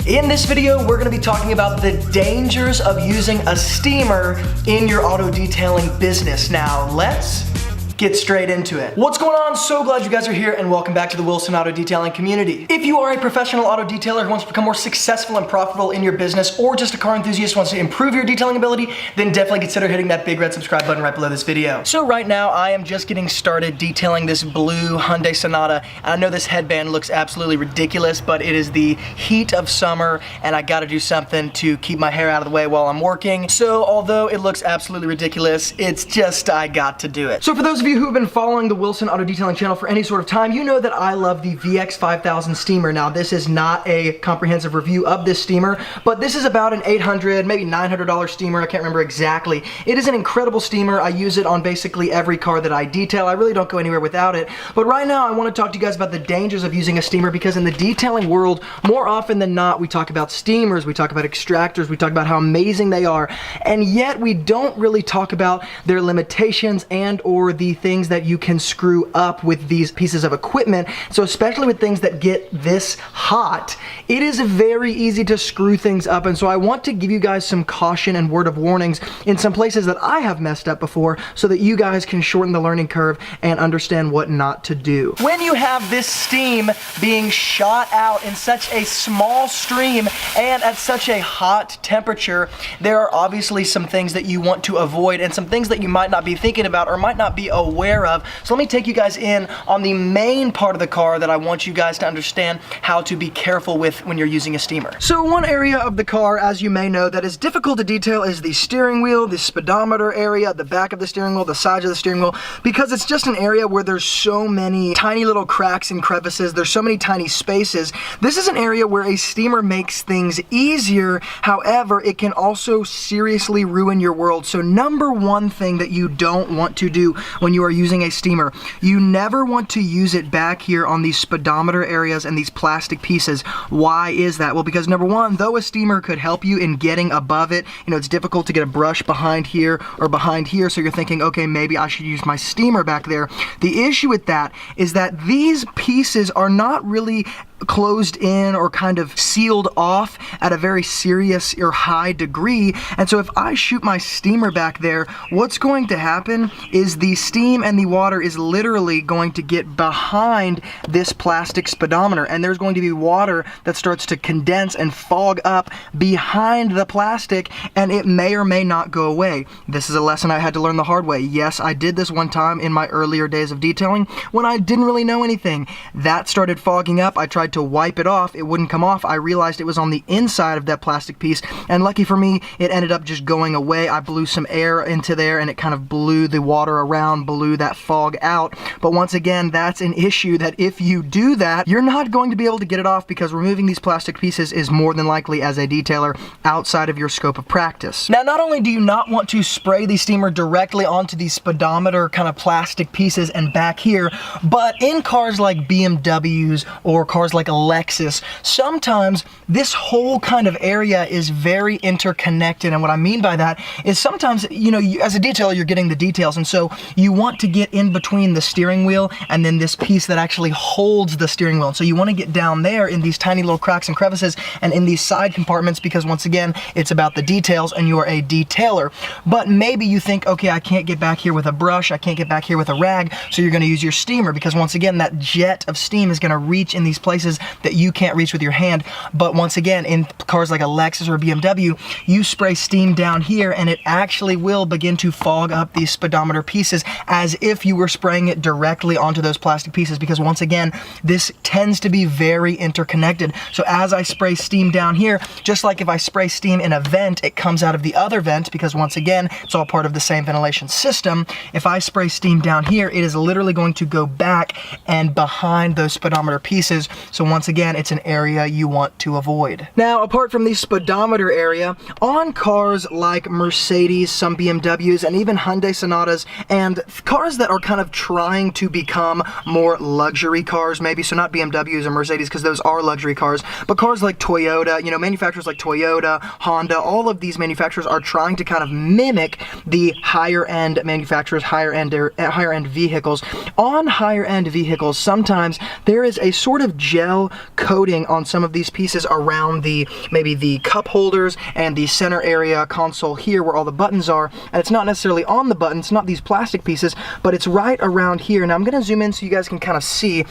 In this video, we're gonna be talking about the dangers of using a steamer in your auto detailing business. Now, let's get straight into it. What's going on? So glad you guys are here and welcome back to the Wilson Auto Detailing community. If you are a professional auto detailer who wants to become more successful and profitable in your business, or just a car enthusiast who wants to improve your detailing ability, then definitely consider hitting that big red subscribe button right below this video. So right now, I am just getting started detailing this blue Hyundai Sonata. And I know this headband looks absolutely ridiculous, but it is the heat of summer and I gotta do something to keep my hair out of the way while I'm working. So although it looks absolutely ridiculous, it's just, I got to do it. So for those of you who have been following the Wilson Auto Detailing channel for any sort of time, you know that I love the VX5000 steamer. Now, this is not a comprehensive review of this steamer, but this is about an $800, maybe $900 steamer. I can't remember exactly. It is an incredible steamer. I use it on basically every car that I detail. I really don't go anywhere without it. But right now, I want to talk to you guys about the dangers of using a steamer, because in the detailing world, more often than not, we talk about steamers, we talk about extractors, we talk about how amazing they are, and yet we don't really talk about their limitations and or the things that you can screw up with these pieces of equipment. So especially with things that get this hot, it is very easy to screw things up. And so I want to give you guys some caution and word of warnings in some places that I have messed up before, so that you guys can shorten the learning curve and understand what not to do. When you have this steam being shot out in such a small stream and at such a hot temperature, there are obviously some things that you want to avoid and some things that you might not be thinking about or might not be aware of. So let me take you guys in on the main part of the car that I want you guys to understand how to be careful with when you're using a steamer. So one area of the car, as you may know, that is difficult to detail is the steering wheel, the speedometer area, the back of the steering wheel, the sides of the steering wheel, because it's just an area where there's so many tiny little cracks and crevices, there's so many tiny spaces. This is an area where a steamer makes things easier. However, it can also seriously ruin your world. So number one thing that you don't want to do when you are using a steamer, you never want to use it back here on these speedometer areas and these plastic pieces. Why is that? Well, because number one, though a steamer could help you in getting above it, you know, it's difficult to get a brush behind here or behind here, so you're thinking, okay, maybe I should use my steamer back there. The issue with that is that these pieces are not really closed in or kind of sealed off at a very serious or high degree. And so if I shoot my steamer back there, what's going to happen is the steam and the water is literally going to get behind this plastic speedometer, and there's going to be water that starts to condense and fog up behind the plastic, and it may or may not go away. This is a lesson I had to learn the hard way. Yes, I did this one time in my earlier days of detailing when I didn't really know anything. That started fogging up. I tried to wipe it off, it wouldn't come off. I realized it was on the inside of that plastic piece, and lucky for me, it ended up just going away. I blew some air into there and it kind of blew the water around, blew that fog out. But once again, that's an issue that if you do that, you're not going to be able to get it off, because removing these plastic pieces is more than likely, as a detailer, outside of your scope of practice. Now, not only do you not want to spray the steamer directly onto these speedometer kind of plastic pieces and back here, but in cars like BMWs or cars like a Lexus, sometimes this whole kind of area is very interconnected. And what I mean by that is sometimes, you know, as a detailer, you're getting the details, and so you want to get in between the steering wheel and then this piece that actually holds the steering wheel. And so you want to get down there in these tiny little cracks and crevices and in these side compartments, because once again, it's about the details and you are a detailer. But maybe you think, okay, I can't get back here with a brush, I can't get back here with a rag, so you're going to use your steamer, because once again, that jet of steam is going to reach in these places that you can't reach with your hand. But once again, in cars like a Lexus or a BMW, you spray steam down here and it actually will begin to fog up these speedometer pieces as if you were spraying it directly onto those plastic pieces, because once again, this tends to be very interconnected. So as I spray steam down here, just like if I spray steam in a vent, it comes out of the other vent, because once again, it's all part of the same ventilation system. If I spray steam down here, it is literally going to go back and behind those speedometer pieces. So once again, it's an area you want to avoid. Now, apart from the speedometer area, on cars like Mercedes, some BMWs, and even Hyundai Sonatas, and cars that are kind of trying to become more luxury cars, maybe, so not BMWs or Mercedes, because those are luxury cars, but cars like Toyota, you know, manufacturers like Toyota, Honda, all of these manufacturers are trying to kind of mimic the higher end manufacturers, higher end vehicles. On higher end vehicles, sometimes there is a sort of jet gel coating on some of these pieces around maybe the cup holders and the center area console here where all the buttons are. And it's not necessarily on the buttons, not these plastic pieces, but it's right around here. Now I'm gonna zoom in so you guys can kind of see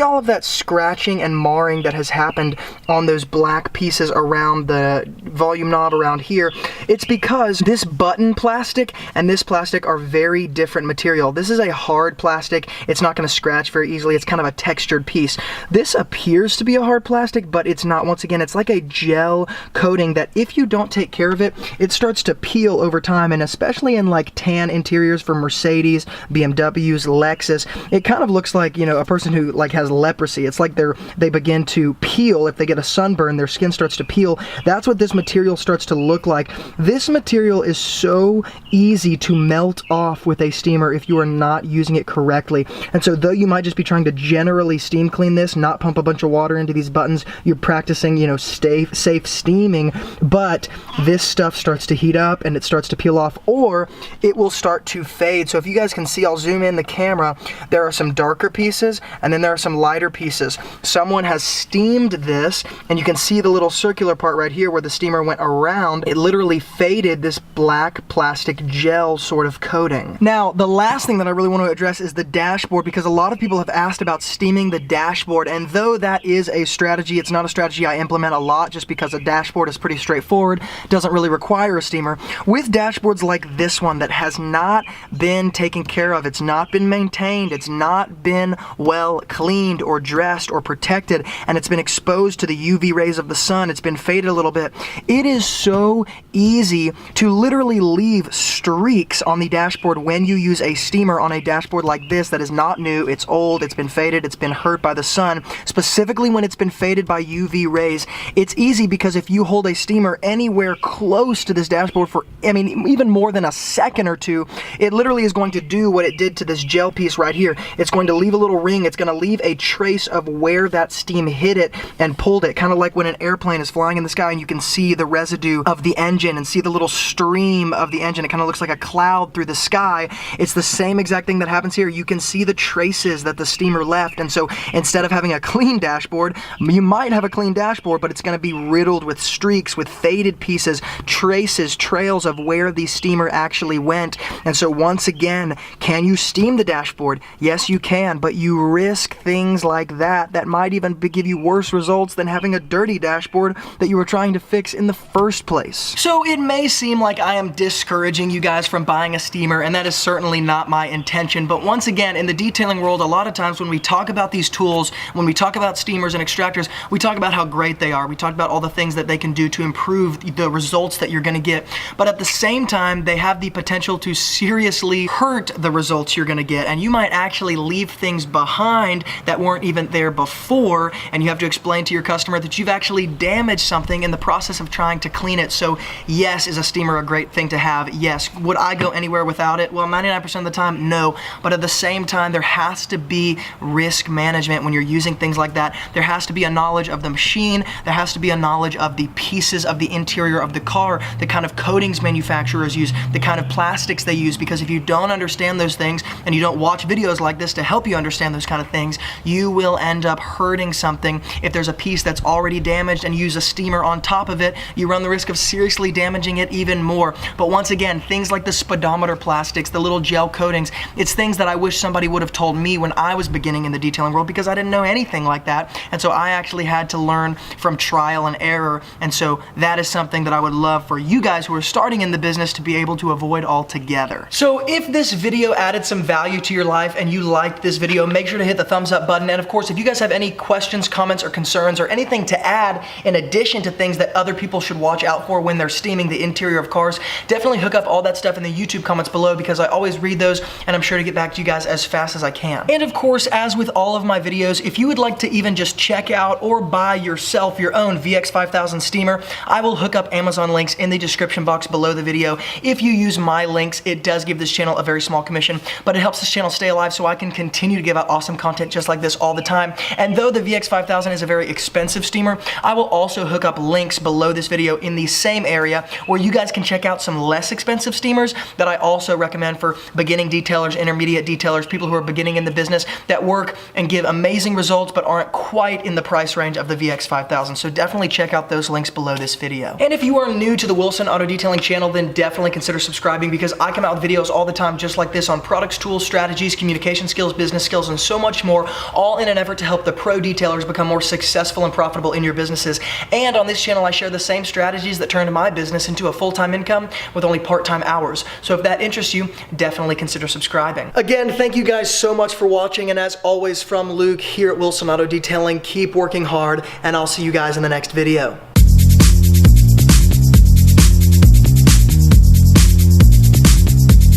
all of that scratching and marring that has happened on those black pieces around the volume knob around here. It's because this button plastic and this plastic are very different material. This is a hard plastic. It's not gonna scratch very easily. It's kind of a textured piece. This appears to be a hard plastic, but it's not. Once again, it's like a gel coating that if you don't take care of it, it starts to peel over time, and especially in like tan interiors for Mercedes, BMWs, Lexus, it kind of looks like, you know, a person who like has leprosy. It's like they begin to peel. If they get a sunburn, their skin starts to peel. That's what this material starts to look like. This material is so easy to melt off with a steamer if you are not using it correctly. And so though you might just be trying to generally steam clean this, not pump a bunch of water into these buttons, you're practicing, you know, safe steaming, but this stuff starts to heat up and it starts to peel off, or it will start to fade. So if you guys can see, I'll zoom in the camera, there are some darker pieces and then there are some lighter pieces. Someone has steamed this, and you can see the little circular part right here where the steamer went around. It literally faded this black plastic gel sort of coating. Now, the last thing that I really want to address is the dashboard, because a lot of people have asked about steaming the dashboard, and though that is a strategy, it's not a strategy I implement a lot just because a dashboard is pretty straightforward, doesn't really require a steamer. With dashboards like this one that has not been taken care of, it's not been maintained, it's not been well cleaned or dressed or protected, and it's been exposed to the UV rays of the sun, it's been faded a little bit, it is so easy to literally leave streaks on the dashboard when you use a steamer on a dashboard like this that is not new, it's old, it's been faded, it's been hurt by the sun. Specifically when it's been faded by UV rays, it's easy because if you hold a steamer anywhere close to this dashboard for, I mean, even more than a second or two, it literally is going to do what it did to this gel piece right here. It's going to leave a little ring, it's going to leave a trace of where that steam hit it and pulled it, kind of like when an airplane is flying in the sky and you can see the residue of the engine and see the little stream of the engine. It kind of looks like a cloud through the sky. It's the same exact thing that happens here. You can see the traces that the steamer left, and so instead of having a clean dashboard, you might have a clean dashboard, but it's going to be riddled with streaks, with faded pieces, traces, trails of where the steamer actually went. And so once again, can you steam the dashboard? Yes, you can, but you risk things like that might even give you worse results than having a dirty dashboard that you were trying to fix in the first place. So it may seem like I am discouraging you guys from buying a steamer, and that is certainly not my intention, but once again, in the detailing world, a lot of times when we talk about these tools, when we talk about steamers and extractors, we talk about how great they are. We talk about all the things that they can do to improve the results that you're gonna get, but at the same time, they have the potential to seriously hurt the results you're gonna get, and you might actually leave things behind that weren't even there before, and you have to explain to your customer that you've actually damaged something in the process of trying to clean it. So yes, is a steamer a great thing to have? Yes. Would I go anywhere without it? Well, 99% of the time, no. But at the same time, there has to be risk management when you're using things like that. There has to be a knowledge of the machine. There has to be a knowledge of the pieces of the interior of the car, the kind of coatings manufacturers use, the kind of plastics they use, because if you don't understand those things and you don't watch videos like this to help you understand those kind of things, you will end up hurting something. If there's a piece that's already damaged and you use a steamer on top of it, you run the risk of seriously damaging it even more. But once again, things like the speedometer plastics, the little gel coatings, it's things that I wish somebody would have told me when I was beginning in the detailing world, because I didn't know anything like that. And so I actually had to learn from trial and error. And so that is something that I would love for you guys who are starting in the business to be able to avoid altogether. So if this video added some value to your life and you liked this video, make sure to hit the thumbs up button. And of course, if you guys have any questions, comments, or concerns, or anything to add in addition to things that other people should watch out for when they're steaming the interior of cars, definitely hook up all that stuff in the YouTube comments below, because I always read those and I'm sure to get back to you guys as fast as I can. And of course, as with all of my videos, if you would like to even just check out or buy yourself your own VX5000 steamer, I will hook up Amazon links in the description box below the video. If you use my links, it does give this channel a very small commission, but it helps this channel stay alive so I can continue to give out awesome content just like this all the time. And though the VX5000 is a very expensive steamer, I will also hook up links below this video in the same area where you guys can check out some less expensive steamers that I also recommend for beginning detailers, intermediate detailers, people who are beginning in the business that work and give amazing results, but aren't quite in the price range of the VX5000. So definitely check out those links below this video. And if you are new to the Wilson Auto Detailing channel, then definitely consider subscribing because I come out with videos all the time just like this on products, tools, strategies, communication skills, business skills, and so much more, all in an effort to help the pro detailers become more successful and profitable in your businesses. And on this channel, I share the same strategies that turned my business into a full-time income with only part-time hours. So if that interests you, definitely consider subscribing. Again, thank you guys so much for watching, and as always from Luke here at Wilson Auto Detailing, keep working hard, and I'll see you guys in the next video.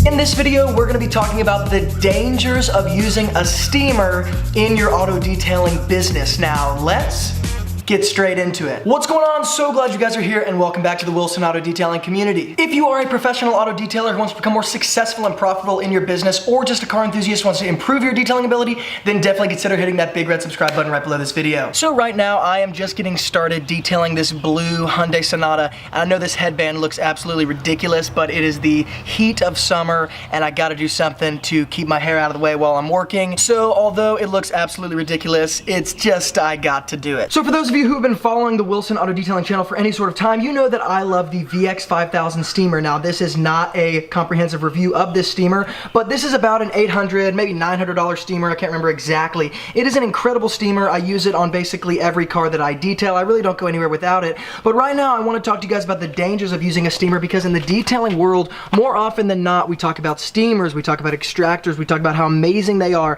In this video, we're going to be talking about the dangers of using a steamer in your auto detailing business. Now, let's get straight into it. What's going on? So glad you guys are here and welcome back to the Wilson Auto Detailing community. If you are a professional auto detailer who wants to become more successful and profitable in your business, or just a car enthusiast who wants to improve your detailing ability, then definitely consider hitting that big red subscribe button right below this video. So right now, I am just getting started detailing this blue Hyundai Sonata. I know this headband looks absolutely ridiculous, but it is the heat of summer and I gotta do something to keep my hair out of the way while I'm working. So although it looks absolutely ridiculous, it's just, I got to do it. So for those of you who have been following the Wilson Auto Detailing channel for any sort of time, you know that I love the VX5000 steamer. Now, this is not a comprehensive review of this steamer, but this is about an $800, maybe $900 steamer. I can't remember exactly. It is an incredible steamer. I use it on basically every car that I detail. I really don't go anywhere without it. But right now, I want to talk to you guys about the dangers of using a steamer, because in the detailing world, more often than not, we talk about steamers, we talk about extractors, we talk about how amazing they are.